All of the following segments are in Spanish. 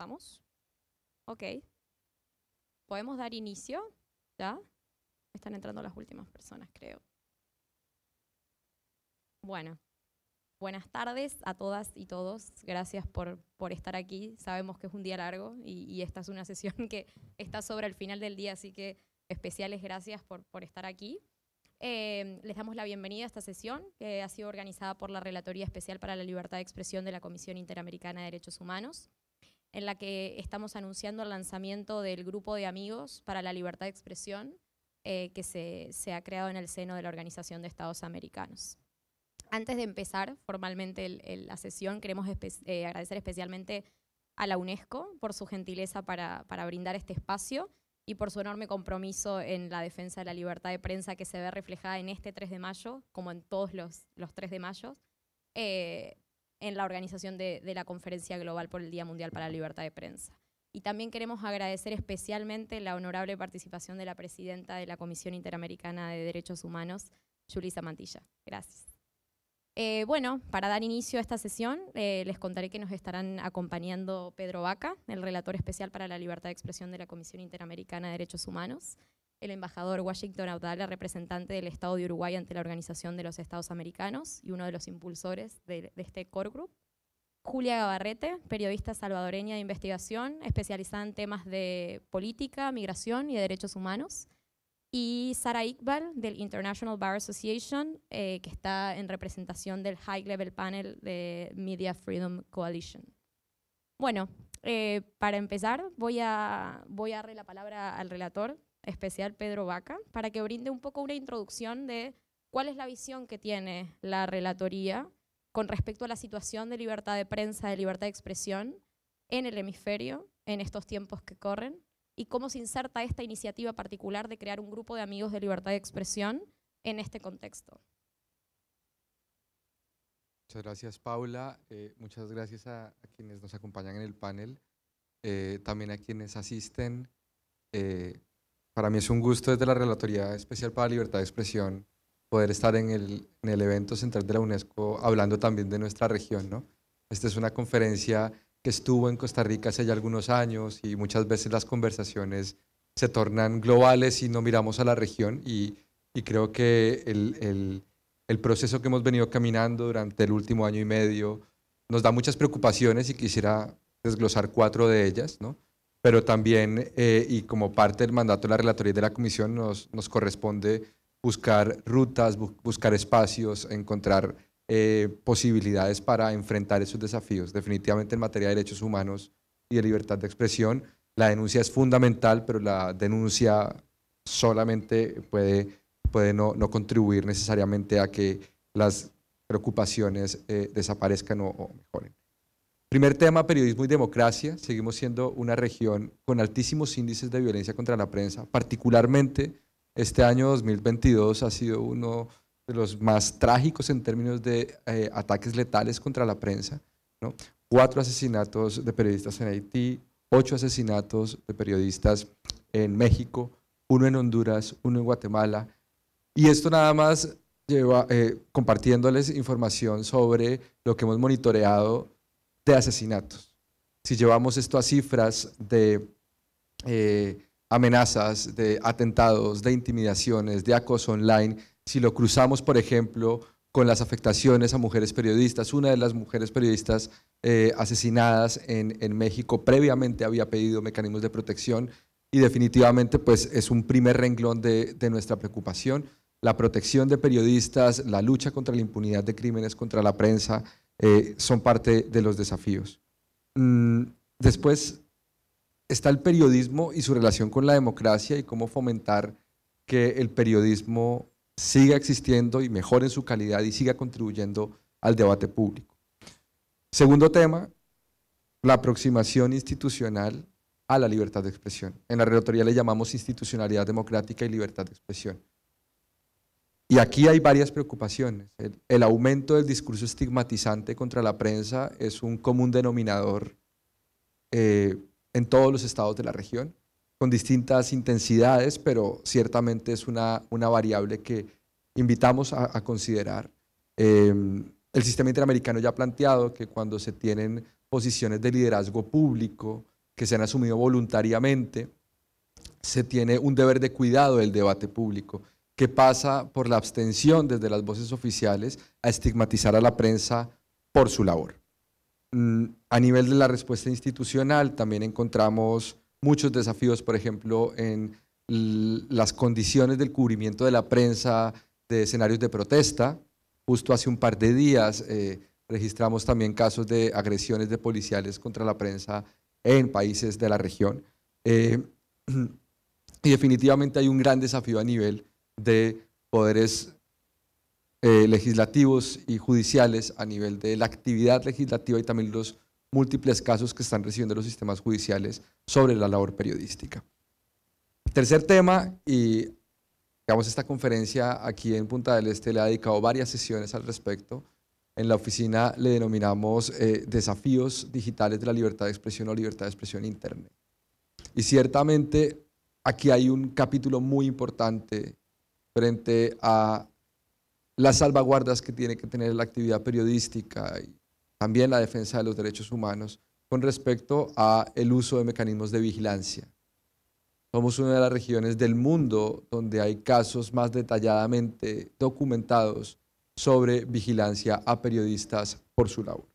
¿Estamos? Ok. ¿Podemos dar inicio? ¿Ya? Están entrando las últimas personas, creo. Bueno, buenas tardes a todas y todos. Gracias por estar aquí. Sabemos que es un día largo y esta es una sesión que está sobre el final del día, así que especiales gracias por estar aquí. Les damos la bienvenida a esta sesión que ha sido organizada por la Relatoría Especial para la Libertad de Expresión de la Comisión Interamericana de Derechos Humanos, en la que estamos anunciando el lanzamiento del Grupo de Amigos para la Libertad de Expresión que se ha creado en el seno de la Organización de Estados Americanos. Antes de empezar formalmente la sesión, queremos agradecer especialmente a la UNESCO por su gentileza para brindar este espacio y por su enorme compromiso en la defensa de la libertad de prensa que se ve reflejada en este 3 de mayo, como en todos los 3 de mayo, en la organización de la Conferencia Global por el Día Mundial para la Libertad de Prensa. Y también queremos agradecer especialmente la honorable participación de la presidenta de la Comisión Interamericana de Derechos Humanos, Julissa Mantilla. Gracias. Bueno, para dar inicio a esta sesión, les contaré que nos estarán acompañando Pedro Vaca, el relator especial para la libertad de expresión de la Comisión Interamericana de Derechos Humanos, el embajador Washington Audala, representante del Estado de Uruguay ante la Organización de los Estados Americanos y uno de los impulsores de este core group, Julia Gabarrete, periodista salvadoreña de investigación, especializada en temas de política, migración y de derechos humanos, y Sara Iqbal, del International Bar Association, que está en representación del High Level Panel de Media Freedom Coalition. Bueno, para empezar voy a darle la palabra al relator especial Pedro Vaca para que brinde un poco una introducción de cuál es la visión que tiene la relatoría con respecto a la situación de libertad de prensa, de libertad de expresión en el hemisferio, en estos tiempos que corren, y cómo se inserta esta iniciativa particular de crear un grupo de amigos de libertad de expresión en este contexto. Muchas gracias, Paula. Muchas gracias a quienes nos acompañan en el panel, también a quienes asisten. Para mí es un gusto desde la Relatoría Especial para la Libertad de Expresión poder estar en el evento central de la UNESCO hablando también de nuestra región, ¿no? Esta es una conferencia que estuvo en Costa Rica hace ya algunos años y muchas veces las conversaciones se tornan globales y no miramos a la región y creo que el proceso que hemos venido caminando durante el último año y medio nos da muchas preocupaciones y quisiera desglosar 4 de ellas, ¿no? Pero también, y como parte del mandato de la Relatoría de la Comisión, nos corresponde buscar rutas, buscar espacios, encontrar posibilidades para enfrentar esos desafíos. Definitivamente en materia de derechos humanos y de libertad de expresión, la denuncia es fundamental, pero la denuncia solamente puede no contribuir necesariamente a que las preocupaciones desaparezcan o mejoren. Primer tema, periodismo y democracia. Seguimos siendo una región con altísimos índices de violencia contra la prensa. Particularmente este año 2022 ha sido uno de los más trágicos en términos de ataques letales contra la prensa, ¿no? 4 asesinatos de periodistas en Haití, 8 asesinatos de periodistas en México, 1 en Honduras, 1 en Guatemala. Y esto nada más lleva compartiéndoles información sobre lo que hemos monitoreado de asesinatos. Si llevamos esto a cifras de amenazas, de atentados, de intimidaciones, de acoso online, si lo cruzamos, por ejemplo, con las afectaciones a mujeres periodistas, una de las mujeres periodistas asesinadas en México previamente había pedido mecanismos de protección y definitivamente pues, es un primer renglón de nuestra preocupación. La protección de periodistas, la lucha contra la impunidad de crímenes contra la prensa son parte de los desafíos. Después está el periodismo y su relación con la democracia y cómo fomentar que el periodismo siga existiendo y mejore en su calidad y siga contribuyendo al debate público. Segundo tema, la aproximación institucional a la libertad de expresión. En la relatoría le llamamos institucionalidad democrática y libertad de expresión. Y aquí hay varias preocupaciones. El aumento del discurso estigmatizante contra la prensa es un común denominador en todos los estados de la región, con distintas intensidades, pero ciertamente es una variable que invitamos a considerar. El sistema interamericano ya ha planteado que cuando se tienen posiciones de liderazgo público que se han asumido voluntariamente, se tiene un deber de cuidado del debate público, que pasa por la abstención desde las voces oficiales a estigmatizar a la prensa por su labor. A nivel de la respuesta institucional también encontramos muchos desafíos, por ejemplo, en las condiciones del cubrimiento de la prensa de escenarios de protesta. Justo hace un par de días registramos también casos de agresiones de policiales contra la prensa en países de la región. Y definitivamente hay un gran desafío a nivel de poderes legislativos y judiciales, a nivel de la actividad legislativa y también los múltiples casos que están recibiendo los sistemas judiciales sobre la labor periodística. Tercer tema, y digamos esta conferencia aquí en Punta del Este le ha dedicado varias sesiones al respecto. En la oficina le denominamos desafíos digitales de la libertad de expresión o libertad de expresión en Internet. Y ciertamente aquí hay un capítulo muy importante frente a las salvaguardas que tiene que tener la actividad periodística y también la defensa de los derechos humanos con respecto al uso de mecanismos de vigilancia. Somos una de las regiones del mundo donde hay casos más detalladamente documentados sobre vigilancia a periodistas por su labor.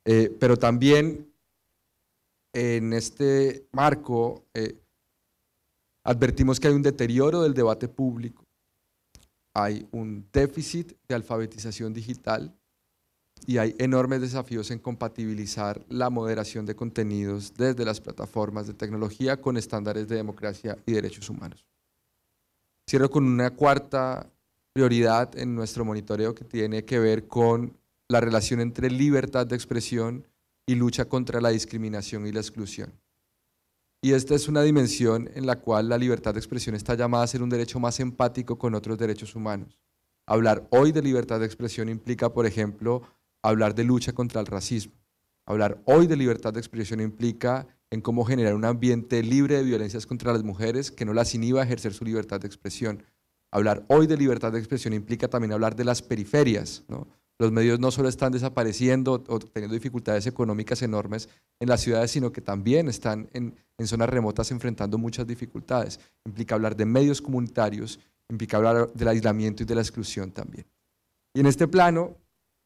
Pero también en este marco advertimos que hay un deterioro del debate público, hay un déficit de alfabetización digital y hay enormes desafíos en compatibilizar la moderación de contenidos desde las plataformas de tecnología con estándares de democracia y derechos humanos. Cierro con una cuarta prioridad en nuestro monitoreo que tiene que ver con la relación entre libertad de expresión y lucha contra la discriminación y la exclusión. Y esta es una dimensión en la cual la libertad de expresión está llamada a ser un derecho más empático con otros derechos humanos. Hablar hoy de libertad de expresión implica, por ejemplo, hablar de lucha contra el racismo. Hablar hoy de libertad de expresión implica en cómo generar un ambiente libre de violencias contra las mujeres que no las inhiba a ejercer su libertad de expresión. Hablar hoy de libertad de expresión implica también hablar de las periferias, ¿no? Los medios no solo están desapareciendo o teniendo dificultades económicas enormes en las ciudades, sino que también están en zonas remotas enfrentando muchas dificultades. Implica hablar de medios comunitarios, implica hablar del aislamiento y de la exclusión también. Y en este plano,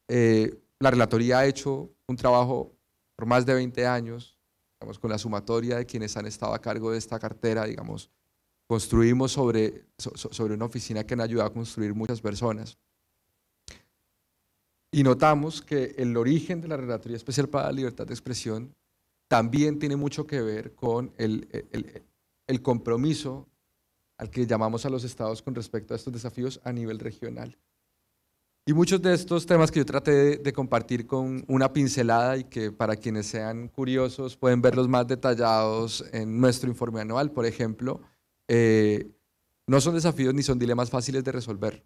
la relatoría ha hecho un trabajo por más de 20 años, digamos, con la sumatoria de quienes han estado a cargo de esta cartera, digamos, construimos sobre una oficina que han ayudado a construir muchas personas. Y notamos que el origen de la Relatoría Especial para la Libertad de Expresión también tiene mucho que ver con el compromiso al que llamamos a los estados con respecto a estos desafíos a nivel regional. Y muchos de estos temas que yo traté de compartir con una pincelada y que para quienes sean curiosos pueden verlos más detallados en nuestro informe anual, por ejemplo, no son desafíos ni son dilemas fáciles de resolver.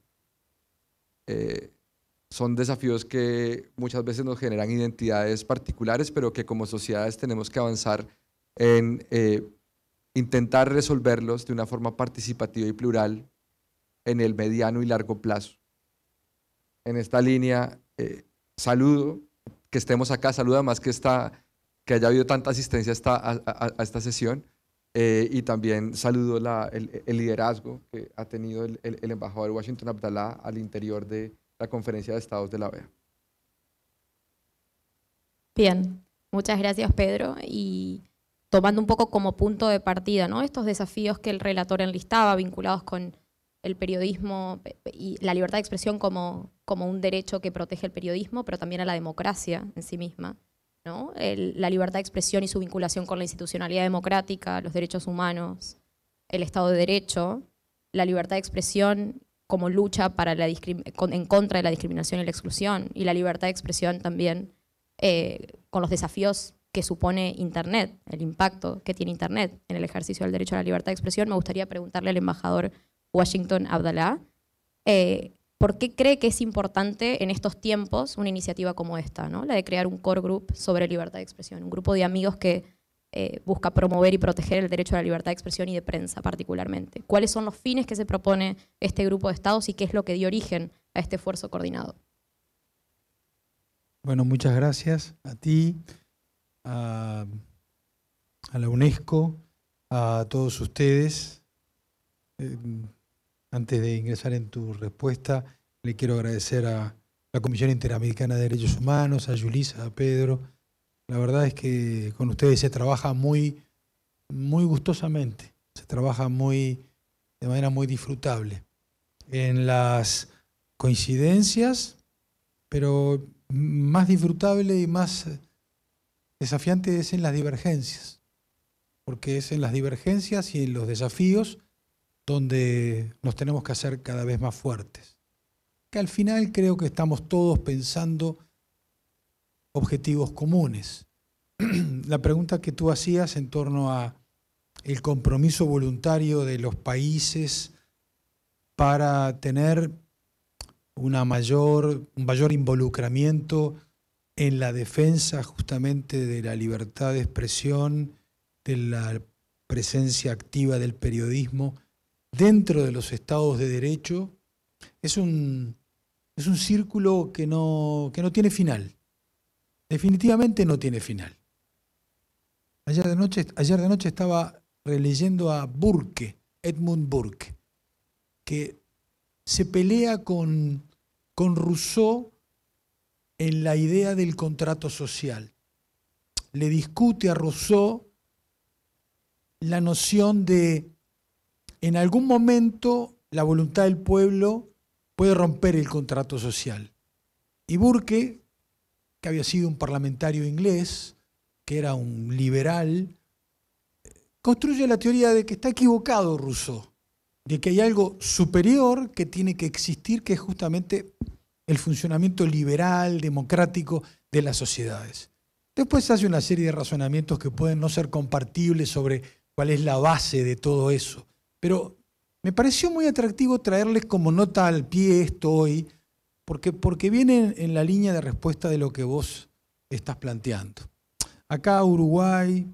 Son desafíos que muchas veces nos generan identidades particulares, pero que como sociedades tenemos que avanzar en intentar resolverlos de una forma participativa y plural en el mediano y largo plazo. En esta línea, saludo que estemos acá, saluda más que haya habido tanta asistencia a esta sesión, y también saludo el liderazgo que ha tenido el embajador Washington Abdallah al interior de la Conferencia de Estados de la OEA. Bien, muchas gracias, Pedro. Y tomando un poco como punto de partida, ¿no?, estos desafíos que el relator enlistaba vinculados con el periodismo y la libertad de expresión como un derecho que protege el periodismo, pero también a la democracia en sí misma, ¿no? La libertad de expresión y su vinculación con la institucionalidad democrática, los derechos humanos, el Estado de Derecho, la libertad de expresión como lucha en contra de la discriminación y la exclusión, y la libertad de expresión también con los desafíos que supone Internet, el impacto que tiene Internet en el ejercicio del derecho a la libertad de expresión. Me gustaría preguntarle al embajador Washington Abdallah, ¿por qué cree que es importante en estos tiempos una iniciativa como esta, ¿no?, la de crear un core group sobre libertad de expresión, un grupo de amigos que busca promover y proteger el derecho a la libertad de expresión y de prensa particularmente? ¿Cuáles son los fines que se propone este grupo de estados y qué es lo que dio origen a este esfuerzo coordinado? Bueno, muchas gracias a ti, a a la UNESCO, a todos ustedes. Antes de ingresar en tu respuesta, le quiero agradecer a la Comisión Interamericana de Derechos Humanos, a Yulisa, a Pedro. La verdad es que con ustedes se trabaja muy gustosamente, se trabaja de manera muy disfrutable. En las coincidencias, pero más disfrutable y más desafiante es en las divergencias, porque es en las divergencias y en los desafíos donde nos tenemos que hacer cada vez más fuertes. Que al final creo que estamos todos pensando objetivos comunes. La pregunta que tú hacías en torno a el compromiso voluntario de los países para tener un mayor involucramiento en la defensa justamente de la libertad de expresión, de la presencia activa del periodismo dentro de los estados de derecho, es un círculo que no tiene final. Definitivamente no tiene final. Ayer de noche estaba releyendo a Burke, Edmund Burke, que se pelea con Rousseau en la idea del contrato social. Le discute a Rousseau la noción de, en algún momento, la voluntad del pueblo puede romper el contrato social. Y Burke, que había sido un parlamentario inglés, que era un liberal, construye la teoría de que está equivocado Rousseau, de que hay algo superior que tiene que existir, que es justamente el funcionamiento liberal, democrático de las sociedades. Después hace una serie de razonamientos que pueden no ser compartibles sobre cuál es la base de todo eso. Pero me pareció muy atractivo traerles como nota al pie esto hoy, porque viene en la línea de respuesta de lo que vos estás planteando. Acá Uruguay,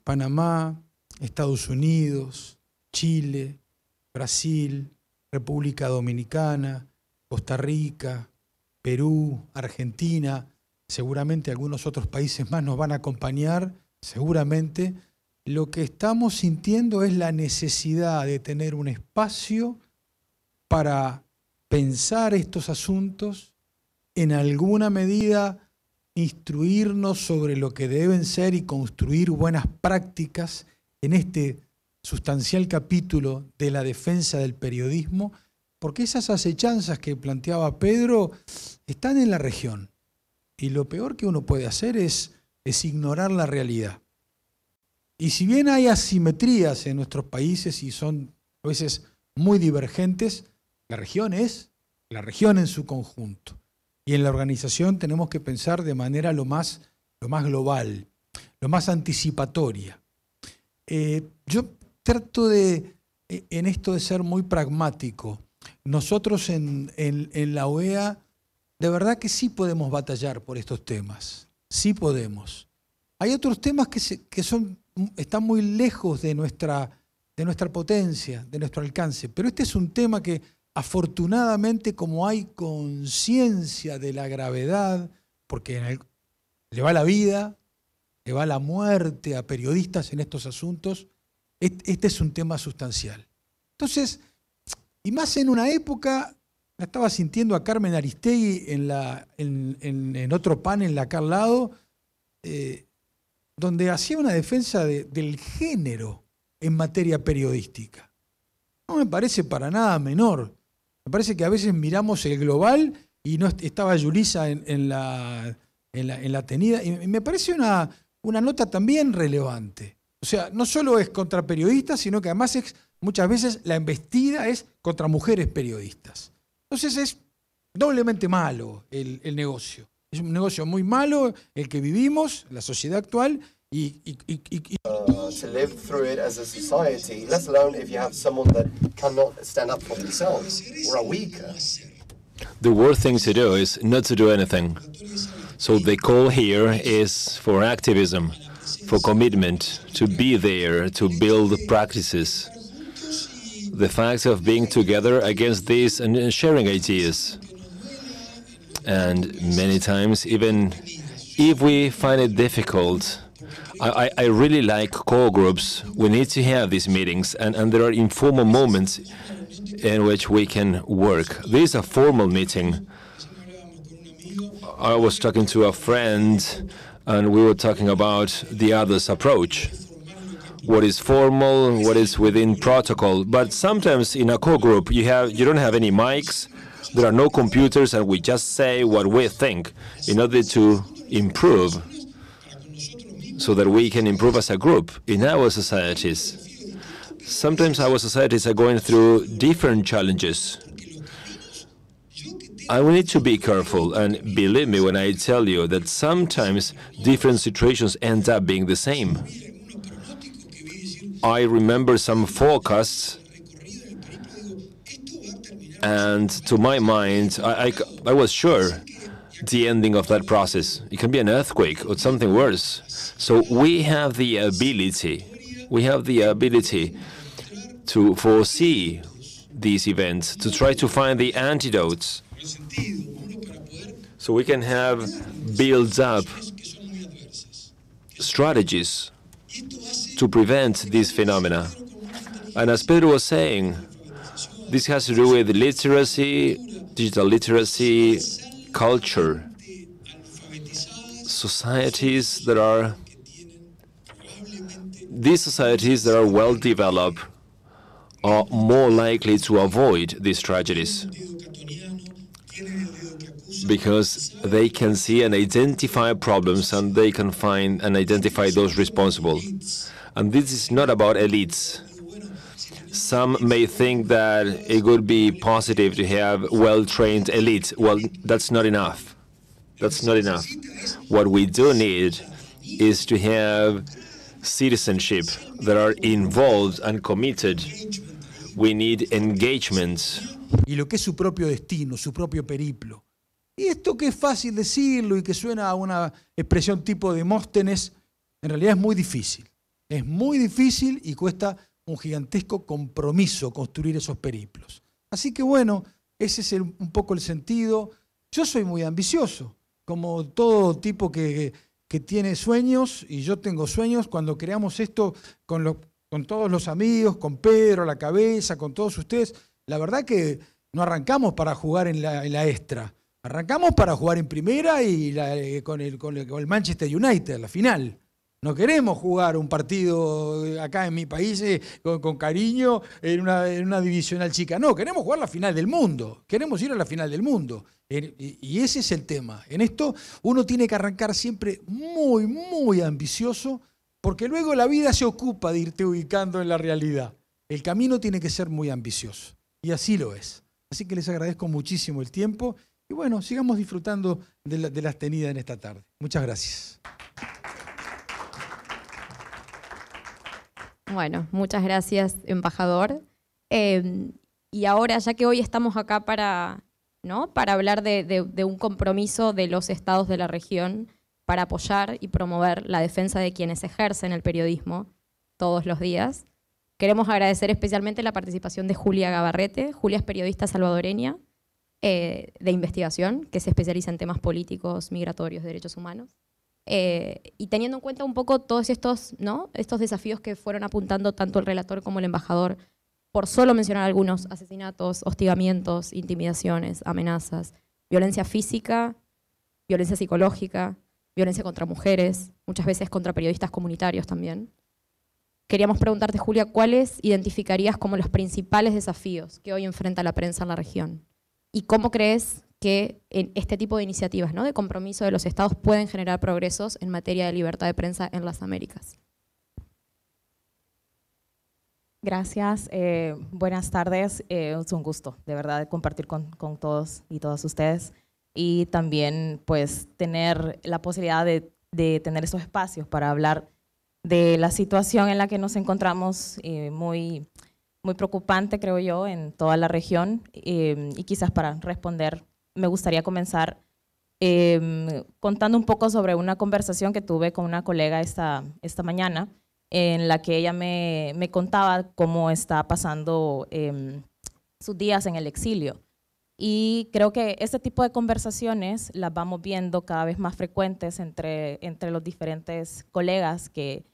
Panamá, Estados Unidos, Chile, Brasil, República Dominicana, Costa Rica, Perú, Argentina, seguramente algunos otros países más nos van a acompañar, seguramente. Lo que estamos sintiendo es la necesidad de tener un espacio para pensar estos asuntos, en alguna medida instruirnos sobre lo que deben ser y construir buenas prácticas en este sustancial capítulo de la defensa del periodismo, porque esas acechanzas que planteaba Pedro están en la región. Y lo peor que uno puede hacer es ignorar la realidad. Y si bien hay asimetrías en nuestros países y son a veces muy divergentes, la región es la región en su conjunto. Y en la organización tenemos que pensar de manera lo más global, lo más anticipatoria. Yo trato en esto de ser muy pragmático. Nosotros en la OEA de verdad que sí podemos batallar por estos temas, sí podemos. Hay otros temas que están muy lejos de nuestra potencia, de nuestro alcance, pero este es un tema que afortunadamente, como hay conciencia de la gravedad, porque le va la vida, le va la muerte a periodistas en estos asuntos, este es un tema sustancial. Entonces, y más en una época, la estaba sintiendo a Carmen Aristegui en otro panel acá al lado, donde hacía una defensa del género en materia periodística. No me parece para nada menor. Me parece que a veces miramos el global y no estaba Yulisa en la tenida, y me parece una nota también relevante. O sea, no solo es contra periodistas, sino que además muchas veces la embestida es contra mujeres periodistas. Entonces es doblemente malo el negocio. Es un negocio muy malo el que vivimos, la sociedad actual, to live through it as a society, let alone if you have someone that cannot stand up for themselves or are weaker. The worst thing to do is not to do anything. So the call here is for activism, for commitment, to be there, to build practices. The fact of being together against this and sharing ideas. And many times, even if we find it difficult, I really like core groups. We need to have these meetings, and there are informal moments in which we can work. This is a formal meeting. I was talking to a friend, and we were talking about the other's approach. What is formal, what is within protocol. But sometimes in a core group, you don't have any mics, there are no computers, and we just say what we think in order to improve, so that we can improve as a group in our societies. Sometimes our societies are going through different challenges. And we need to be careful, and believe me when I tell you that sometimes different situations end up being the same. I remember some forecasts, and to my mind, I was sure the ending of that process. It can be an earthquake or something worse. So we have the ability to foresee these events, to try to find the antidotes, so we can have built up strategies to prevent these phenomena. And as Pedro was saying, this has to do with literacy, digital literacy, culture. These societies that are well developed are more likely to avoid these tragedies, because they can see and identify problems, and they can find and identify those responsible. And this is not about elites. Some may think that it would be positive to have well-trained elites. Well, that's not enough. That's not enough. What we do need is to have citizenship that are involved and committed. We need engagement. Y lo que es su propio destino, su propio periplo. Y esto que es fácil decirlo y que suena a una expresión tipo Demóstenes, en realidad es muy difícil. Es muy difícil y cuesta un gigantesco compromiso construir esos periplos. Así que bueno, ese es un poco el sentido. Yo soy muy ambicioso, como todo tipo que tiene sueños, y yo tengo sueños. Cuando creamos esto con todos los amigos, con Pedro, la cabeza, con todos ustedes, la verdad que no arrancamos para jugar en la extra. Arrancamos para jugar en primera y con el Manchester United, la final. No queremos jugar un partido acá en mi país con cariño en una divisional chica. No, queremos jugar la final del mundo. Queremos ir a la final del mundo. Y ese es el tema. En esto uno tiene que arrancar siempre muy, muy ambicioso, porque luego la vida se ocupa de irte ubicando en la realidad. El camino tiene que ser muy ambicioso. Y así lo es. Así que les agradezco muchísimo el tiempo. Y bueno, sigamos disfrutando de las tenidas en esta tarde. Muchas gracias. Bueno, muchas gracias, embajador. Y ahora, ya que hoy estamos acá para hablar de un compromiso de los estados de la región para apoyar y promover la defensa de quienes ejercen el periodismo todos los días, queremos agradecer especialmente la participación de Julia Gabarrete. Julia es periodista salvadoreña de investigación, que se especializa en temas políticos, migratorios, derechos humanos. Y teniendo en cuenta un poco todos estos desafíos que fueron apuntando tanto el relator como el embajador, por solo mencionar algunos: asesinatos, hostigamientos, intimidaciones, amenazas, violencia física, violencia psicológica, violencia contra mujeres, muchas veces contra periodistas comunitarios también. Queríamos preguntarte, Julia, ¿cuáles identificarías como los principales desafíos que hoy enfrenta la prensa en la región? ¿Y cómo crees que en este tipo de iniciativas, de compromiso de los estados, pueden generar progresos en materia de libertad de prensa en las Américas? Gracias, buenas tardes. Es un gusto, de verdad, compartir con todos y todas ustedes, y también pues tener la posibilidad de tener esos espacios para hablar de la situación en la que nos encontramos, muy preocupante, creo yo, en toda la región. Y quizás para responder, me gustaría comenzar contando un poco sobre una conversación que tuve con una colega esta mañana, en la que ella me contaba cómo está pasando sus días en el exilio. Y creo que este tipo de conversaciones las vamos viendo cada vez más frecuentes entre los diferentes colegas que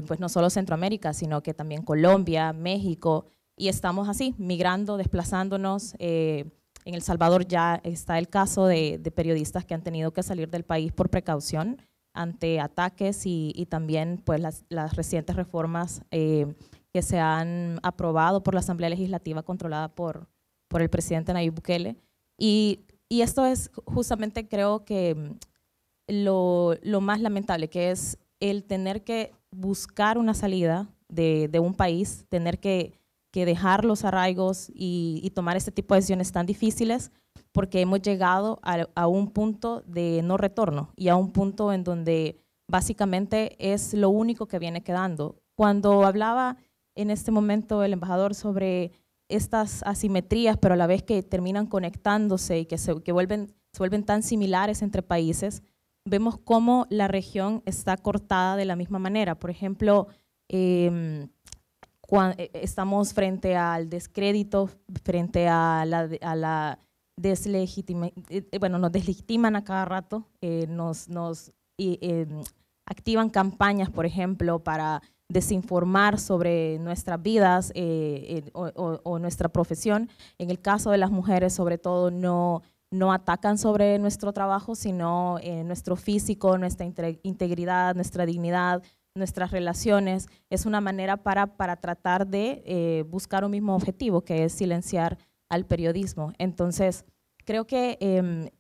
pues no solo Centroamérica, sino que también Colombia, México, y estamos así, migrando, desplazándonos. En El Salvador ya está el caso de periodistas que han tenido que salir del país por precaución ante ataques y también pues las recientes reformas que se han aprobado por la Asamblea Legislativa controlada por el presidente Nayib Bukele. Y esto es justamente, creo que lo más lamentable, que es el tener que buscar una salida de un país, tener que dejar los arraigos y tomar este tipo de decisiones tan difíciles, porque hemos llegado a un punto de no retorno y a un punto en donde básicamente es lo único que viene quedando. Cuando hablaba en este momento el embajador sobre estas asimetrías, pero a la vez que terminan conectándose y que se vuelven tan similares entre países, vemos cómo la región está cortada de la misma manera. Por ejemplo, estamos frente al descrédito, frente a la bueno, nos deslegitiman a cada rato, activan campañas, por ejemplo, para desinformar sobre nuestras vidas o nuestra profesión. En el caso de las mujeres, sobre todo, no atacan sobre nuestro trabajo, sino nuestro físico, nuestra integridad, nuestra dignidad, nuestras relaciones. Es una manera para tratar de buscar un mismo objetivo, que es silenciar al periodismo. Entonces, creo que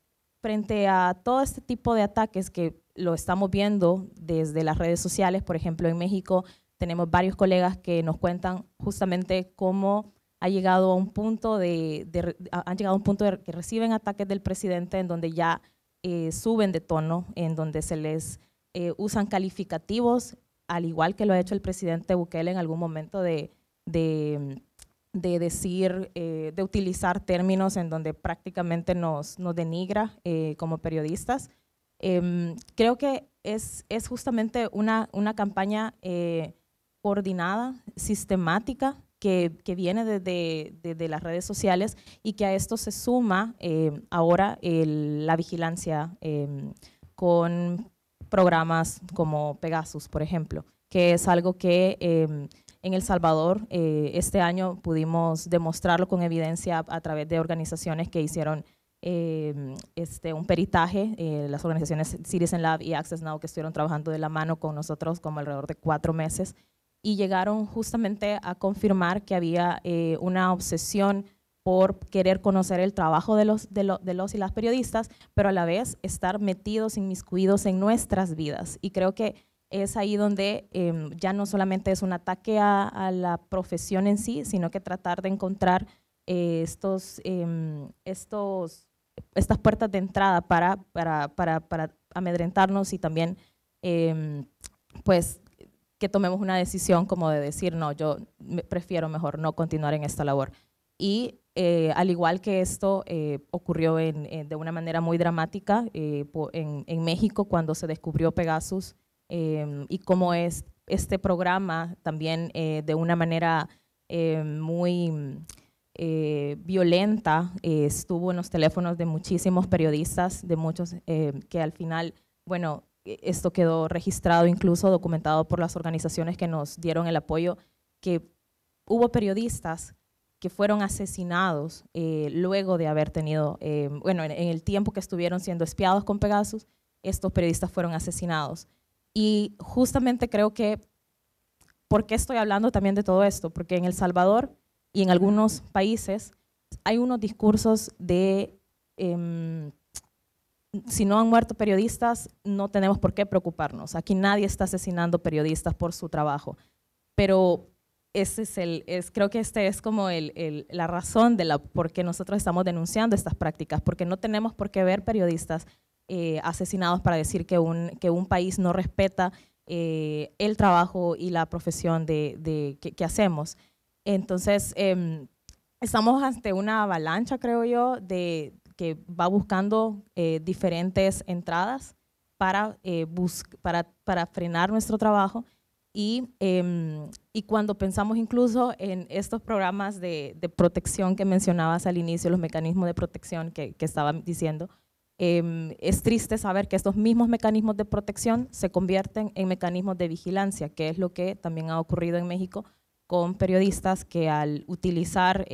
frente a todo este tipo de ataques que lo estamos viendo desde las redes sociales, por ejemplo, en México tenemos varios colegas que nos cuentan justamente cómo han llegado a un punto de que reciben ataques del presidente en donde ya suben de tono, en donde se les usan calificativos, al igual que lo ha hecho el presidente Bukele en algún momento de decir, de utilizar términos en donde prácticamente nos denigra como periodistas. Creo que es justamente una campaña coordinada, sistemática, que viene desde las redes sociales, y que a esto se suma ahora la vigilancia con programas como Pegasus, por ejemplo, que es algo que en El Salvador este año pudimos demostrarlo con evidencia a través de organizaciones que hicieron un peritaje, las organizaciones Citizen Lab y Access Now, que estuvieron trabajando de la mano con nosotros como alrededor de 4 meses, y llegaron justamente a confirmar que había una obsesión por querer conocer el trabajo de los y las periodistas, pero a la vez estar metidos, inmiscuidos en nuestras vidas. Y creo que es ahí donde ya no solamente es un ataque a la profesión en sí, sino que tratar de encontrar estas puertas de entrada para amedrentarnos, y también pues que tomemos una decisión como de decir, no, yo prefiero mejor no continuar en esta labor. Y al igual que esto ocurrió de una manera muy dramática en México cuando se descubrió Pegasus, y cómo es este programa también de una manera muy violenta estuvo en los teléfonos de muchísimos periodistas, de muchos que al final, bueno, esto quedó registrado, incluso documentado por las organizaciones que nos dieron el apoyo, que hubo periodistas que fueron asesinados luego de haber tenido, bueno, en el tiempo que estuvieron siendo espiados con Pegasus, estos periodistas fueron asesinados. Y justamente creo que, ¿por qué estoy hablando también de todo esto? Porque en El Salvador y en algunos países hay unos discursos de si no han muerto periodistas, no tenemos por qué preocuparnos. Aquí nadie está asesinando periodistas por su trabajo. Pero creo que este es como la razón de por qué nosotros estamos denunciando estas prácticas, porque no tenemos por qué ver periodistas asesinados para decir que un país no respeta el trabajo y la profesión que hacemos. Entonces, estamos ante una avalancha, creo yo, que va buscando diferentes entradas para frenar nuestro trabajo. Y cuando pensamos incluso en estos programas de protección que mencionabas al inicio, los mecanismos de protección que estaba diciendo, es triste saber que estos mismos mecanismos de protección se convierten en mecanismos de vigilancia, que es lo que también ha ocurrido en México con periodistas que al utilizar,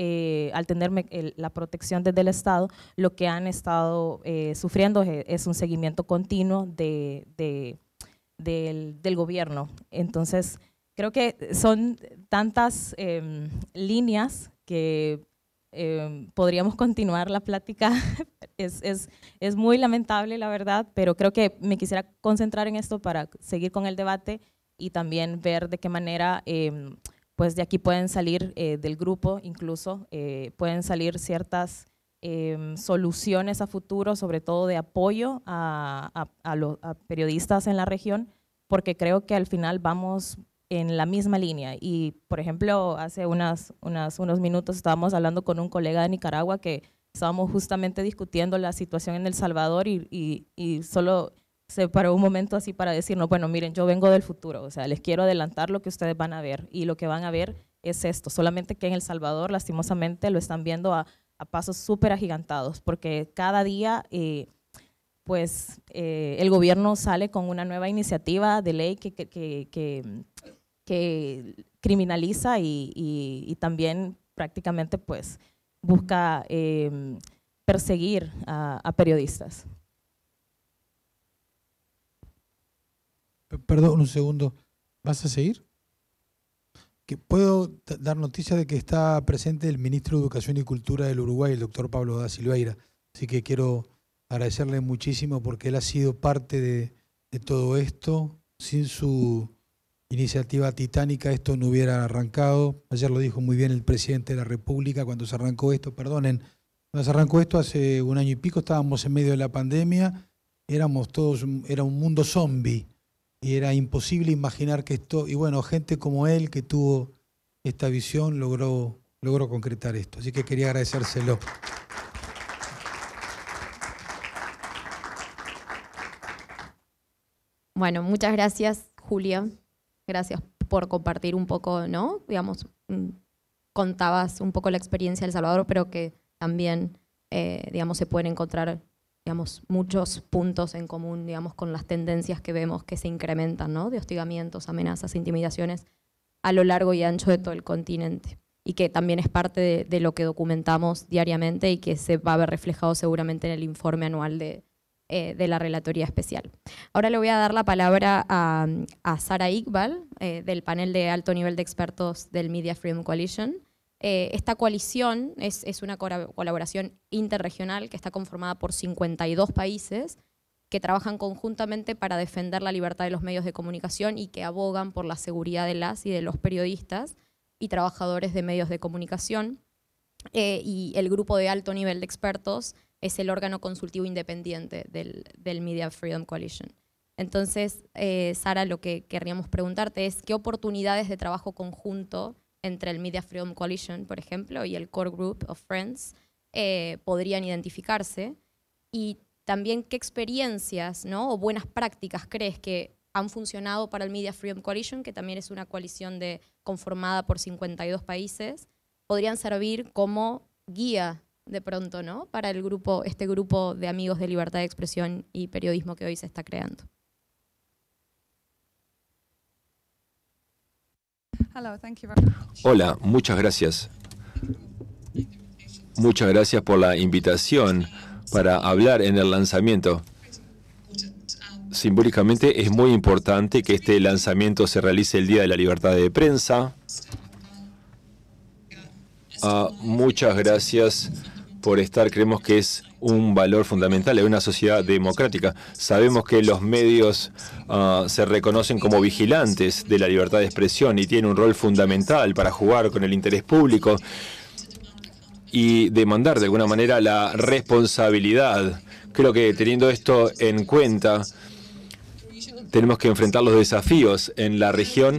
al tener la protección desde el Estado, lo que han estado sufriendo es un seguimiento continuo del gobierno. Entonces, creo que son tantas líneas que podríamos continuar la plática. Es muy lamentable, la verdad, pero creo que me quisiera concentrar en esto para seguir con el debate y también ver de qué manera pues de aquí pueden salir del grupo, incluso pueden salir ciertas soluciones a futuro, sobre todo de apoyo a periodistas en la región, porque creo que al final vamos en la misma línea. Y, por ejemplo, hace unos minutos estábamos hablando con un colega de Nicaragua que estábamos justamente discutiendo la situación en El Salvador y solo se paró un momento así para decirnos, bueno, miren, yo vengo del futuro, o sea, les quiero adelantar lo que ustedes van a ver, y lo que van a ver es esto, solamente que en El Salvador, lastimosamente, lo están viendo a pasos súper agigantados, porque cada día el gobierno sale con una nueva iniciativa de ley que criminaliza y también prácticamente pues busca perseguir a periodistas. Perdón, un segundo. ¿Vas a seguir? Que puedo dar noticia de que está presente el ministro de Educación y Cultura del Uruguay, el doctor Pablo da Silveira. Así que quiero agradecerle muchísimo porque él ha sido parte de todo esto. Sin su iniciativa titánica esto no hubiera arrancado. Ayer lo dijo muy bien el presidente de la República cuando se arrancó esto. Cuando se arrancó esto hace un año y pico, estábamos en medio de la pandemia, era un mundo zombie. Y era imposible imaginar que esto, y bueno, gente como él que tuvo esta visión logró concretar esto. Así que quería agradecérselo. Bueno, muchas gracias, Julia. Gracias por compartir un poco, ¿no? Digamos, contabas un poco la experiencia de El Salvador, pero que también, digamos, se pueden encontrar, digamos, muchos puntos en común, digamos, con las tendencias que vemos que se incrementan, ¿no? De hostigamientos, amenazas, intimidaciones a lo largo y ancho de todo el continente. Y que también es parte de lo que documentamos diariamente y que se va a ver reflejado seguramente en el informe anual de la Relatoría Especial. Ahora le voy a dar la palabra a Sara Iqbal, del panel de alto nivel de expertos del Media Freedom Coalition. Esta coalición es una colaboración interregional que está conformada por 52 países que trabajan conjuntamente para defender la libertad de los medios de comunicación y que abogan por la seguridad de las y de los periodistas y trabajadores de medios de comunicación. Y el grupo de alto nivel de expertos es el órgano consultivo independiente del Media Freedom Coalition. Entonces, Sara, lo que querríamos preguntarte es ¿qué oportunidades de trabajo conjunto entre el Media Freedom Coalition, por ejemplo, y el Core Group of Friends podrían identificarse? Y también qué experiencias, ¿no? o buenas prácticas crees que han funcionado para el Media Freedom Coalition, que también es una coalición conformada por 52 países, podrían servir como guía de pronto, ¿no? para este grupo de amigos de libertad de expresión y periodismo que hoy se está creando. Hola, muchas gracias. Muchas gracias por la invitación para hablar en el lanzamiento. Simbólicamente es muy importante que este lanzamiento se realice el Día de la Libertad de Prensa. Muchas gracias por estar. Creemos que es un valor fundamental en una sociedad democrática. Sabemos que los medios se reconocen como vigilantes de la libertad de expresión y tienen un rol fundamental para jugar con el interés público y demandar de alguna manera la responsabilidad. Creo que teniendo esto en cuenta, tenemos que enfrentar los desafíos en la región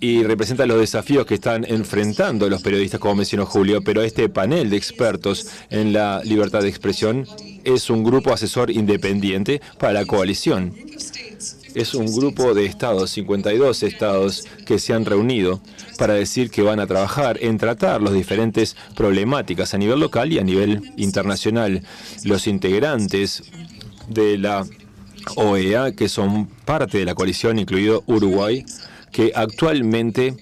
y representa los desafíos que están enfrentando los periodistas, como mencionó Julio, pero este panel de expertos en la libertad de expresión es un grupo asesor independiente para la coalición. Es un grupo de estados, 52 estados, que se han reunido para decir que van a trabajar en tratar las diferentes problemáticas a nivel local y a nivel internacional. Los integrantes de la OEA, que son parte de la coalición, incluido Uruguay, que actualmente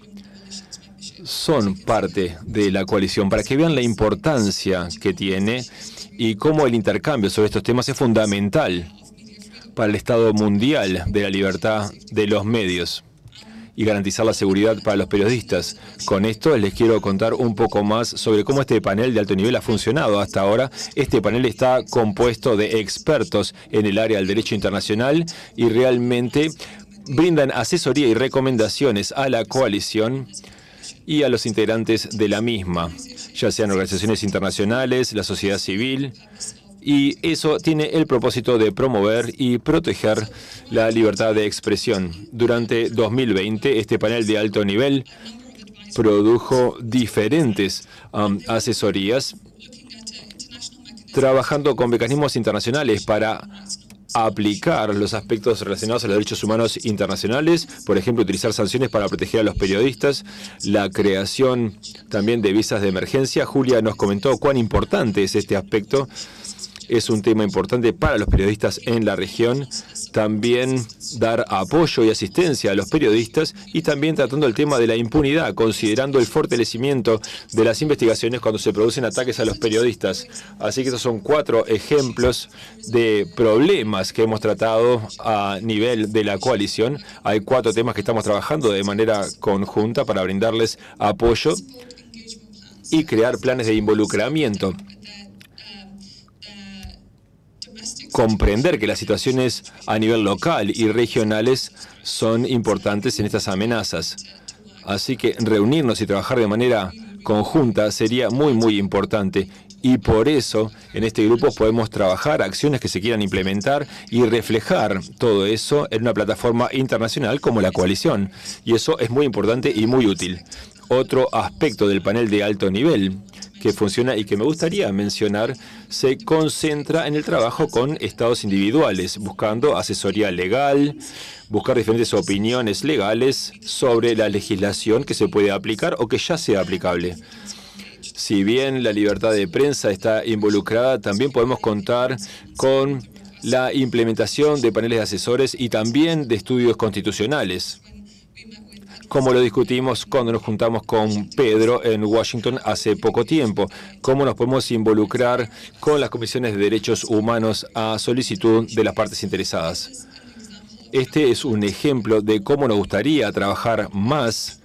son parte de la coalición, para que vean la importancia que tiene y cómo el intercambio sobre estos temas es fundamental para el estado mundial de la libertad de los medios y garantizar la seguridad para los periodistas. Con esto les quiero contar un poco más sobre cómo este panel de alto nivel ha funcionado hasta ahora. Este panel está compuesto de expertos en el área del derecho internacional y realmente brindan asesoría y recomendaciones a la coalición y a los integrantes de la misma, ya sean organizaciones internacionales, la sociedad civil, y eso tiene el propósito de promover y proteger la libertad de expresión. Durante 2020, este panel de alto nivel produjo diferentes asesorías, trabajando con mecanismos internacionales para aplicar los aspectos relacionados a los derechos humanos internacionales, por ejemplo, utilizar sanciones para proteger a los periodistas, la creación también de visas de emergencia. Julia nos comentó cuán importante es este aspecto. Es un tema importante para los periodistas en la región. También dar apoyo y asistencia a los periodistas y también tratando el tema de la impunidad, considerando el fortalecimiento de las investigaciones cuando se producen ataques a los periodistas. Así que estos son 4 ejemplos de problemas que hemos tratado a nivel de la coalición. Hay 4 temas que estamos trabajando de manera conjunta para brindarles apoyo y crear planes de involucramiento. Comprender que las situaciones a nivel local y regionales son importantes en estas amenazas. Así que reunirnos y trabajar de manera conjunta sería muy importante. Y por eso en este grupo podemos trabajar acciones que se quieran implementar y reflejar todo eso en una plataforma internacional como la coalición. Y eso es muy importante y muy útil. Otro aspecto del panel de alto nivel que funciona y que me gustaría mencionar, se concentra en el trabajo con estados individuales, buscando asesoría legal, buscar diferentes opiniones legales sobre la legislación que se puede aplicar o que ya sea aplicable. Si bien la libertad de prensa está involucrada, también podemos contar con la implementación de paneles de asesores y también de estudios constitucionales, como lo discutimos cuando nos juntamos con Pedro en Washington hace poco tiempo, cómo nos podemos involucrar con las comisiones de derechos humanos a solicitud de las partes interesadas. Este es un ejemplo de cómo nos gustaría trabajar más.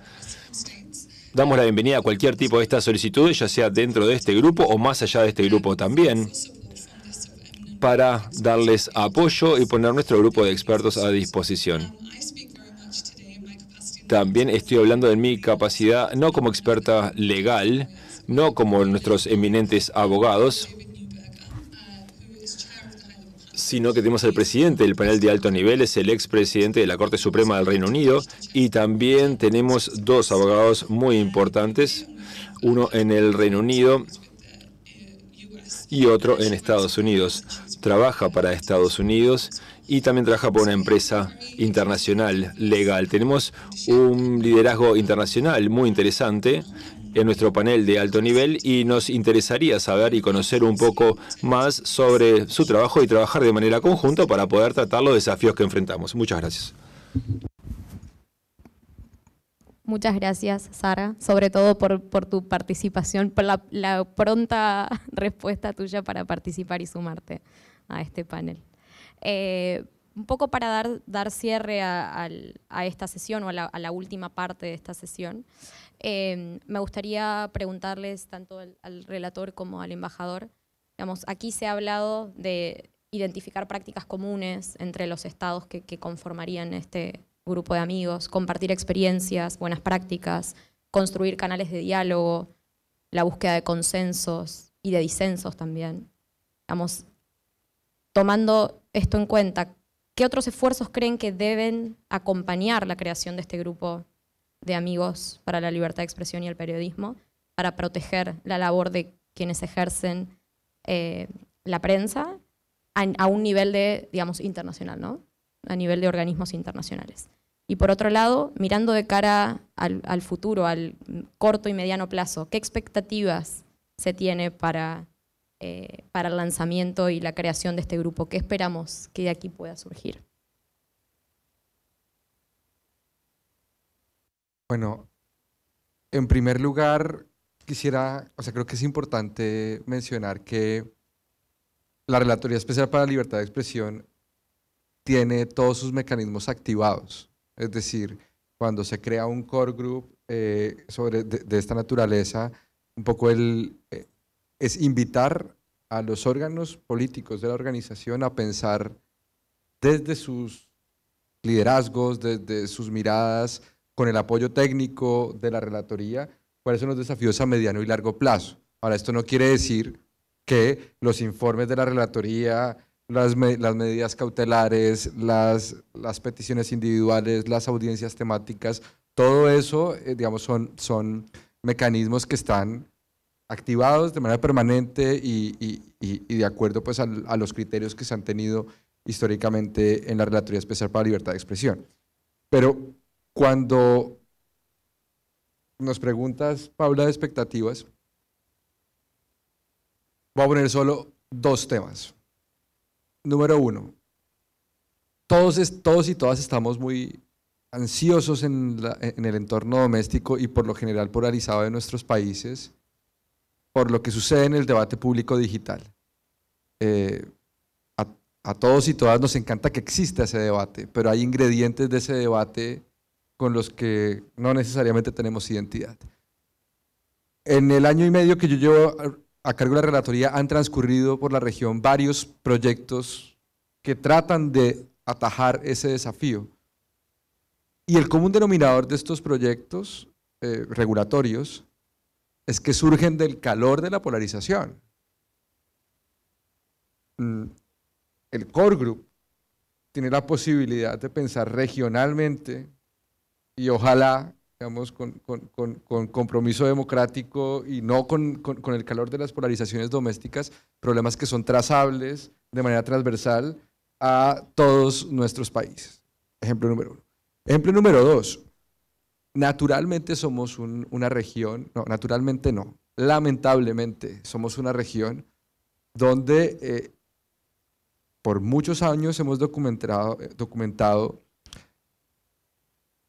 Damos la bienvenida a cualquier tipo de estas solicitudes, ya sea dentro de este grupo o más allá de este grupo también, para darles apoyo y poner nuestro grupo de expertos a disposición. También estoy hablando de mi capacidad, no como experta legal, no como nuestros eminentes abogados, sino que tenemos al presidente del panel de alto nivel, es el expresidente de la Corte Suprema del Reino Unido, y también tenemos 2 abogados muy importantes, uno en el Reino Unido y otro en Estados Unidos. Trabaja para Estados Unidos y también trabaja por una empresa internacional legal. Tenemos un liderazgo internacional muy interesante en nuestro panel de alto nivel y nos interesaría saber y conocer un poco más sobre su trabajo y trabajar de manera conjunta para poder tratar los desafíos que enfrentamos. Muchas gracias. Muchas gracias, Sara, sobre todo por tu participación, por la pronta respuesta tuya para participar y sumarte a este panel. Un poco para dar cierre a esta sesión o a la última parte de esta sesión, me gustaría preguntarles tanto al relator como al embajador. Digamos, aquí se ha hablado de identificar prácticas comunes entre los estados que conformarían este grupo de amigos, compartir experiencias, buenas prácticas, construir canales de diálogo, la búsqueda de consensos y de disensos también. Digamos, tomando esto en cuenta, ¿qué otros esfuerzos creen que deben acompañar la creación de este grupo de amigos para la libertad de expresión y el periodismo para proteger la labor de quienes ejercen la prensa a un nivel de, digamos, internacional, ¿no? a nivel de organismos internacionales. Y por otro lado, mirando de cara al futuro, al corto y mediano plazo, ¿qué expectativas se tiene para el lanzamiento y la creación de este grupo? ¿Qué esperamos que de aquí pueda surgir? Bueno, en primer lugar, creo que es importante mencionar que la Relatoría Especial para la Libertad de Expresión tiene todos sus mecanismos activados. Es decir, cuando se crea un core group de esta naturaleza, un poco es invitar a los órganos políticos de la organización a pensar desde sus liderazgos, desde sus miradas, con el apoyo técnico de la relatoría, cuáles son los desafíos a mediano y largo plazo. Ahora, esto no quiere decir que los informes de la relatoría, las medidas cautelares, las peticiones individuales, las audiencias temáticas, todo eso, digamos, son mecanismos que están activados de manera permanente y de acuerdo pues, a los criterios que se han tenido históricamente en la Relatoría Especial para la Libertad de Expresión. Pero cuando nos preguntas, Paula, de expectativas, voy a poner solo 2 temas. Número 1, todos y todas estamos muy ansiosos en el entorno doméstico y por lo general polarizado de nuestros países por lo que sucede en el debate público digital. A todos y todas nos encanta que exista ese debate, pero hay ingredientes de ese debate con los que no necesariamente tenemos identidad. En el año y medio que yo llevo a cargo de la relatoría han transcurrido por la región varios proyectos que tratan de atajar ese desafío. Y el común denominador de estos proyectos regulatorios es que surgen del calor de la polarización. El Core Group tiene la posibilidad de pensar regionalmente y ojalá, digamos, con compromiso democrático y no con el calor de las polarizaciones domésticas, problemas que son trazables de manera transversal a todos nuestros países. Ejemplo número 1. Ejemplo número 2. Naturalmente somos una región, no, naturalmente no, lamentablemente somos una región donde por muchos años hemos documentado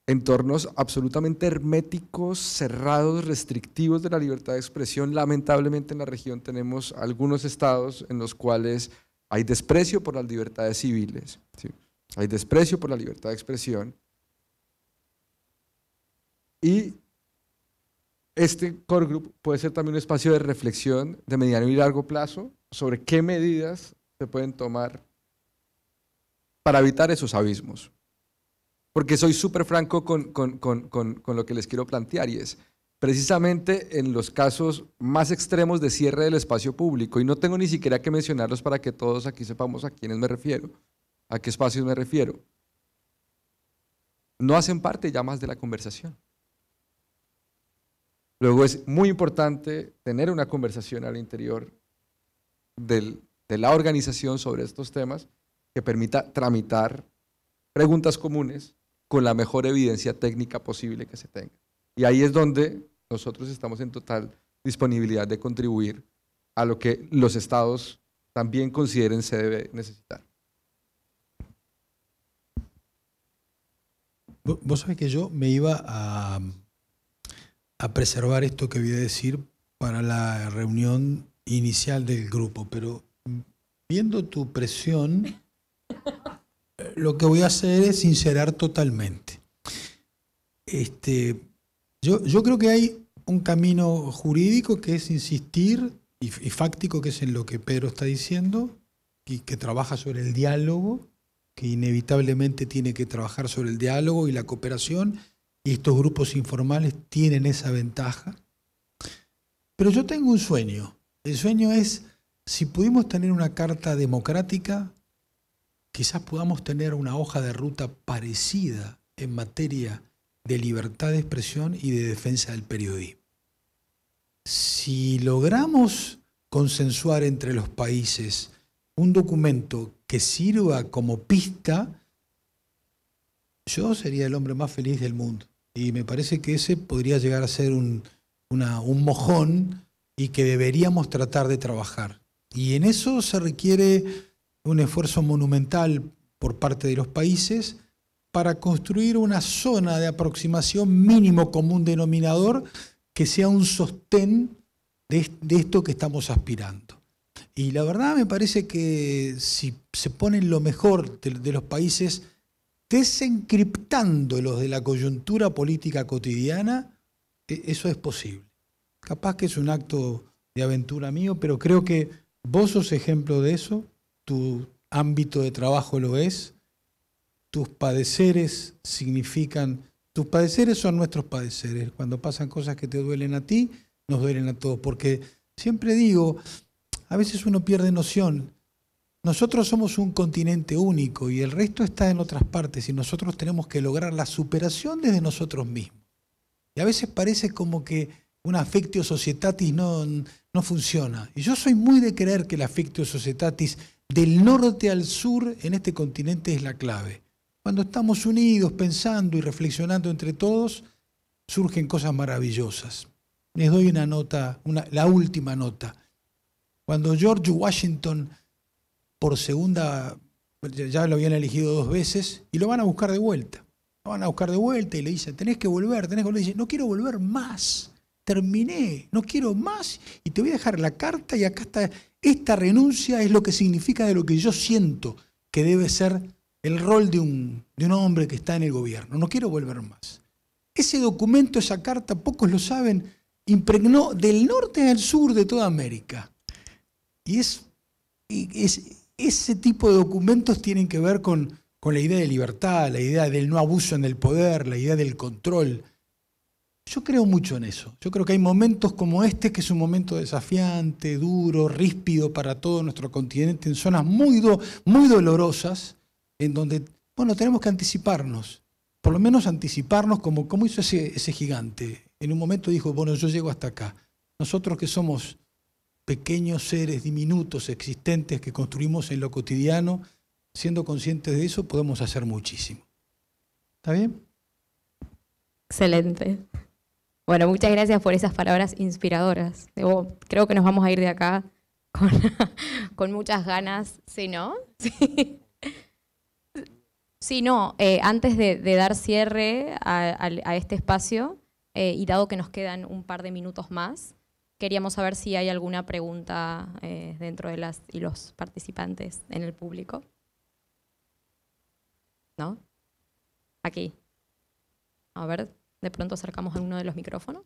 entornos absolutamente herméticos, cerrados, restrictivos de la libertad de expresión. Lamentablemente en la región tenemos algunos estados en los cuales hay desprecio por las libertades civiles, ¿sí? Hay desprecio por la libertad de expresión. Y este Core Group puede ser también un espacio de reflexión de mediano y largo plazo sobre qué medidas se pueden tomar para evitar esos abismos. Porque soy súper franco con lo que les quiero plantear y es precisamente en los casos más extremos de cierre del espacio público, y no tengo ni siquiera que mencionarlos para que todos aquí sepamos a quiénes me refiero, a qué espacios me refiero, no hacen parte ya más de la conversación. Luego es muy importante tener una conversación al interior de la organización sobre estos temas que permita tramitar preguntas comunes con la mejor evidencia técnica posible que se tenga. Y ahí es donde nosotros estamos en total disponibilidad de contribuir a lo que los estados también consideren se debe necesitar. Vos sabés que yo me iba a preservar esto que voy a decir para la reunión inicial del grupo, pero viendo tu presión, lo que voy a hacer es sincerar totalmente. Yo creo que hay un camino jurídico que es insistir y fáctico, que es en lo que Pedro está diciendo, y que trabaja sobre el diálogo, que inevitablemente tiene que trabajar sobre el diálogo y la cooperación, y estos grupos informales tienen esa ventaja. Pero yo tengo un sueño. El sueño es, si pudimos tener una carta democrática, quizás podamos tener una hoja de ruta parecida en materia de libertad de expresión y de defensa del periodismo. Si logramos consensuar entre los países un documento que sirva como pista, yo sería el hombre más feliz del mundo. Y me parece que ese podría llegar a ser un mojón y que deberíamos tratar de trabajar. Y en eso se requiere un esfuerzo monumental por parte de los países para construir una zona de aproximación mínimo común denominador que sea un sostén de esto que estamos aspirando. Y la verdad me parece que si se ponen lo mejor de los países desencriptándolos de la coyuntura política cotidiana, eso es posible. Capaz que es un acto de aventura mío, pero creo que vos sos ejemplo de eso, tu ámbito de trabajo lo es, tus padeceres son nuestros padeceres. Cuando pasan cosas que te duelen a ti, nos duelen a todos, porque siempre digo, a veces uno pierde noción. Nosotros somos un continente único y el resto está en otras partes y nosotros tenemos que lograr la superación desde nosotros mismos. Y a veces parece como que una affectio societatis no funciona. Y yo soy muy de creer que la affectio societatis del norte al sur en este continente es la clave. Cuando estamos unidos, pensando y reflexionando entre todos, surgen cosas maravillosas. Les doy una nota, la última nota. Cuando George Washington, por segunda, ya lo habían elegido 2 veces, y lo van a buscar de vuelta. Lo van a buscar de vuelta y le dicen, tenés que volver. Y dice, no quiero volver más. Terminé, no quiero más. Y te voy a dejar la carta y acá está. Esta renuncia es lo que significa de lo que yo siento que debe ser el rol de un hombre que está en el gobierno. No quiero volver más. Ese documento, esa carta, pocos lo saben, impregnó del norte al sur de toda América. Y ese tipo de documentos tienen que ver con la idea de libertad, la idea del no abuso en el poder, la idea del control. Yo creo mucho en eso. Yo creo que hay momentos como este, que es un momento desafiante, duro, ríspido para todo nuestro continente, en zonas muy dolorosas, en donde, bueno, tenemos que anticiparnos. Por lo menos anticiparnos como hizo ese gigante. En un momento dijo, bueno, yo llego hasta acá. Nosotros que somos pequeños seres diminutos, existentes, que construimos en lo cotidiano, siendo conscientes de eso, podemos hacer muchísimo. ¿Está bien? Excelente. Bueno, muchas gracias por esas palabras inspiradoras. Creo que nos vamos a ir de acá con muchas ganas. ¿Sí, no? Sí. Sí, no. Antes de dar cierre a este espacio, y dado que nos quedan un par de minutos más, queríamos saber si hay alguna pregunta dentro de las y los participantes en el público. ¿No? Aquí. A ver, de pronto acercamos a uno de los micrófonos.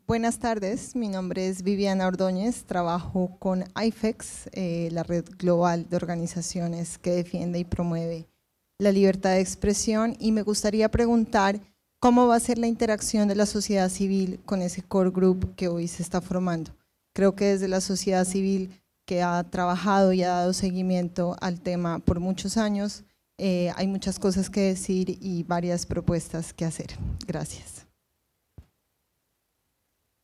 Buenas tardes, mi nombre es Viviana Ordóñez, trabajo con IFEX, la red global de organizaciones que defiende y promueve la libertad de expresión, y me gustaría preguntar cómo va a ser la interacción de la sociedad civil con ese core group que hoy se está formando. Creo que desde la sociedad civil que ha trabajado y ha dado seguimiento al tema por muchos años, hay muchas cosas que decir y varias propuestas que hacer. Gracias.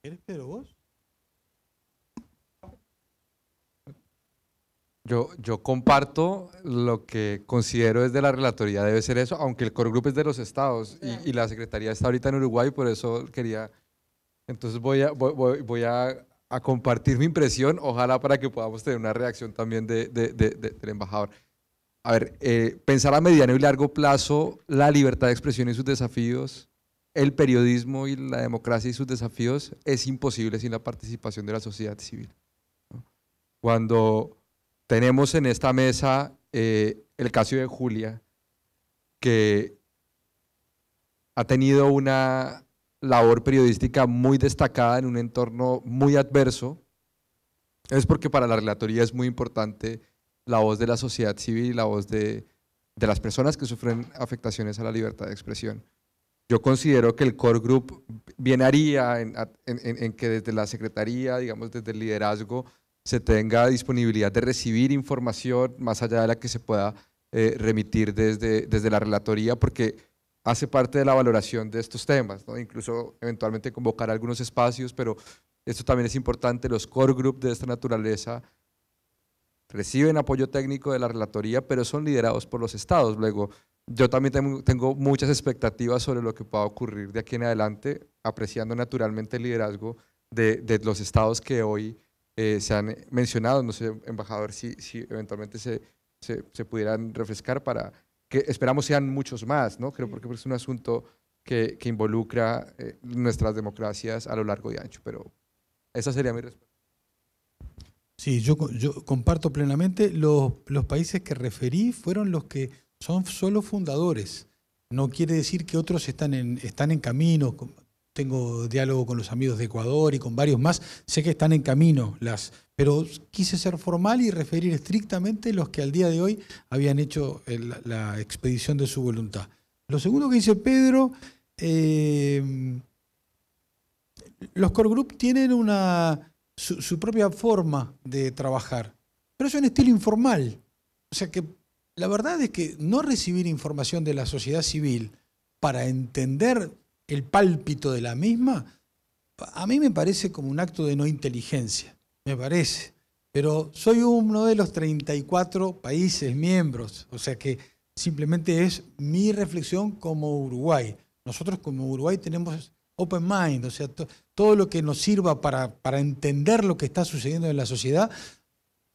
¿Quieres, Pedro, vos? Yo comparto lo que considero desde la relatoría debe ser eso, aunque el core group es de los estados y la secretaría está ahorita en Uruguay, por eso quería. Entonces voy a compartir mi impresión, ojalá para que podamos tener una reacción también del embajador. A ver, pensar a mediano y largo plazo la libertad de expresión y sus desafíos, el periodismo y la democracia y sus desafíos es imposible sin la participación de la sociedad civil, ¿no? Cuando tenemos en esta mesa el caso de Julia, que ha tenido una labor periodística muy destacada en un entorno muy adverso, es porque para la relatoría es muy importante la voz de la sociedad civil y la voz de las personas que sufren afectaciones a la libertad de expresión. Yo considero que el core group bien haría en que desde la secretaría, digamos desde el liderazgo, se tenga disponibilidad de recibir información más allá de la que se pueda remitir desde la relatoría, porque hace parte de la valoración de estos temas, ¿no? Incluso eventualmente convocar algunos espacios, pero esto también es importante. Los core group de esta naturaleza reciben apoyo técnico de la relatoría, pero son liderados por los estados. Luego, yo también tengo muchas expectativas sobre lo que pueda ocurrir de aquí en adelante, apreciando naturalmente el liderazgo de los estados que hoy se han mencionado. No sé, embajador, si eventualmente se pudieran refrescar para que esperamos sean muchos más, ¿no? Creo porque es un asunto que involucra nuestras democracias a lo largo y ancho, pero esa sería mi respuesta. Sí, yo comparto plenamente. Los países que referí fueron los que son solo fundadores. No quiere decir que otros están en camino. Tengo diálogo con los amigos de Ecuador y con varios más. Sé que están en camino, pero quise ser formal y referir estrictamente los que al día de hoy habían hecho la expedición de su voluntad. Lo segundo que dice Pedro, los core group tienen su propia forma de trabajar, pero es un estilo informal. O sea que la verdad es que no recibir información de la sociedad civil para entender el pálpito de la misma, a mí me parece como un acto de no inteligencia, me parece. Pero soy uno de los 34 países miembros, o sea que simplemente es mi reflexión como Uruguay. Nosotros como Uruguay tenemos open mind, o sea, todo lo que nos sirva para entender lo que está sucediendo en la sociedad,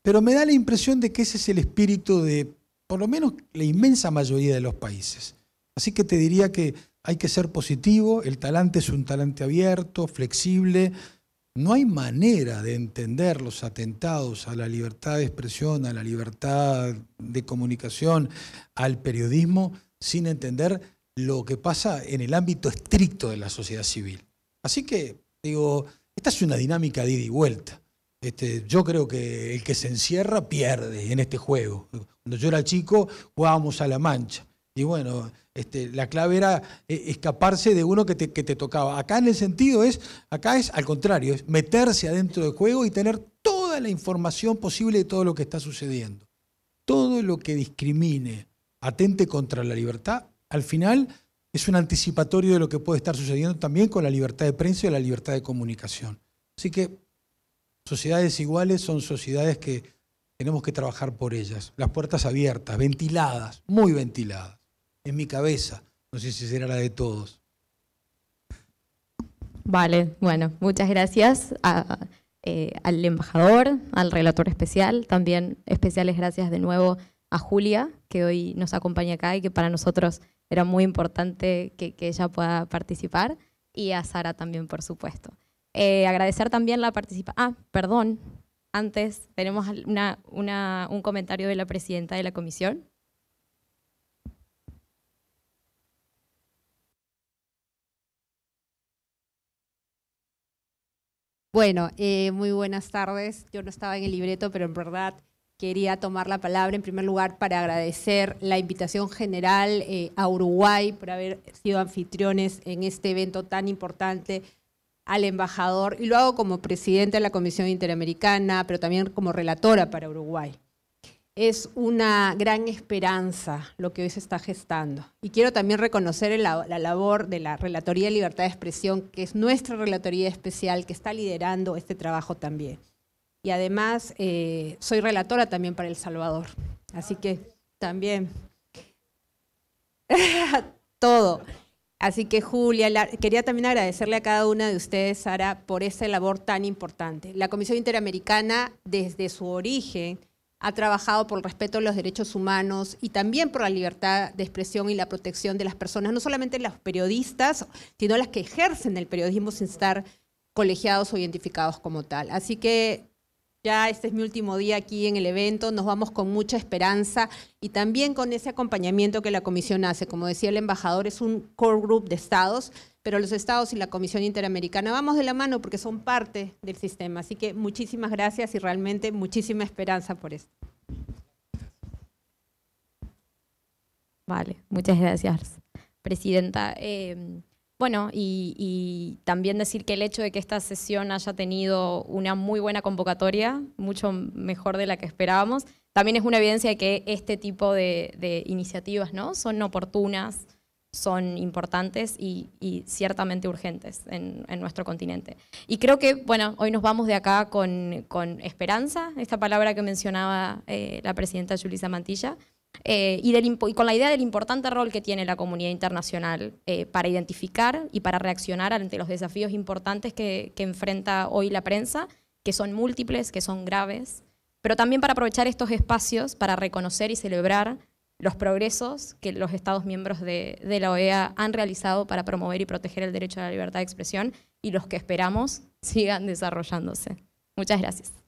pero me da la impresión de que ese es el espíritu de, por lo menos, la inmensa mayoría de los países. Así que te diría que hay que ser positivo, el talante es un talante abierto, flexible. No hay manera de entender los atentados a la libertad de expresión, a la libertad de comunicación, al periodismo, sin entender lo que pasa en el ámbito estricto de la sociedad civil. Así que, digo, esta es una dinámica de ida y vuelta. Yo creo que el que se encierra pierde en este juego. Cuando yo era chico jugábamos a la mancha. Y bueno, la clave era escaparse de uno que te tocaba. Acá en el sentido acá es al contrario, es meterse adentro del juego y tener toda la información posible de todo lo que está sucediendo. Todo lo que discrimine, atente contra la libertad, al final es un anticipatorio de lo que puede estar sucediendo también con la libertad de prensa y la libertad de comunicación. Así que sociedades iguales son sociedades que tenemos que trabajar por ellas. Las puertas abiertas, ventiladas, muy ventiladas. En mi cabeza, no sé si será la de todos. Vale, bueno, muchas gracias al embajador, al relator especial, también especiales gracias de nuevo a Julia, que hoy nos acompaña acá y que para nosotros era muy importante que ella pueda participar, y a Sara también, por supuesto. Agradecer también la participación. Perdón, antes tenemos un comentario de la presidenta de la comisión. Bueno, muy buenas tardes. Yo no estaba en el libreto, pero en verdad quería tomar la palabra en primer lugar para agradecer la invitación general a Uruguay por haber sido anfitriones en este evento tan importante, al embajador, y lo hago como presidenta de la Comisión Interamericana, pero también como relatora para Uruguay. Es una gran esperanza lo que hoy se está gestando. Y quiero también reconocer la labor de la Relatoría de Libertad de Expresión, que es nuestra relatoría especial, que está liderando este trabajo también. Y además soy relatora también para El Salvador. Así que también todo. Así que Julia, quería también agradecerle a cada una de ustedes, Sara, por esa labor tan importante. La Comisión Interamericana, desde su origen, ha trabajado por el respeto a los derechos humanos y también por la libertad de expresión y la protección de las personas, no solamente los periodistas, sino las que ejercen el periodismo sin estar colegiados o identificados como tal. Así que ya este es mi último día aquí en el evento, nos vamos con mucha esperanza y también con ese acompañamiento que la Comisión hace. Como decía el embajador, es un core group de estados, pero los estados y la Comisión Interamericana vamos de la mano porque son parte del sistema. Así que muchísimas gracias y realmente muchísima esperanza por esto. Vale, muchas gracias, presidenta. Bueno, y también decir que el hecho de que esta sesión haya tenido una muy buena convocatoria, mucho mejor de la que esperábamos, también es una evidencia de que este tipo de iniciativas, ¿no?, son oportunas son importantes y ciertamente urgentes en nuestro continente. Y creo que, bueno, hoy nos vamos de acá con esperanza, esta palabra que mencionaba la presidenta Yulisa Mantilla, y con la idea del importante rol que tiene la comunidad internacional para identificar y para reaccionar ante los desafíos importantes que enfrenta hoy la prensa, que son múltiples, que son graves, pero también para aprovechar estos espacios para reconocer y celebrar los progresos que los Estados miembros de la OEA han realizado para promover y proteger el derecho a la libertad de expresión y los que esperamos sigan desarrollándose. Muchas gracias.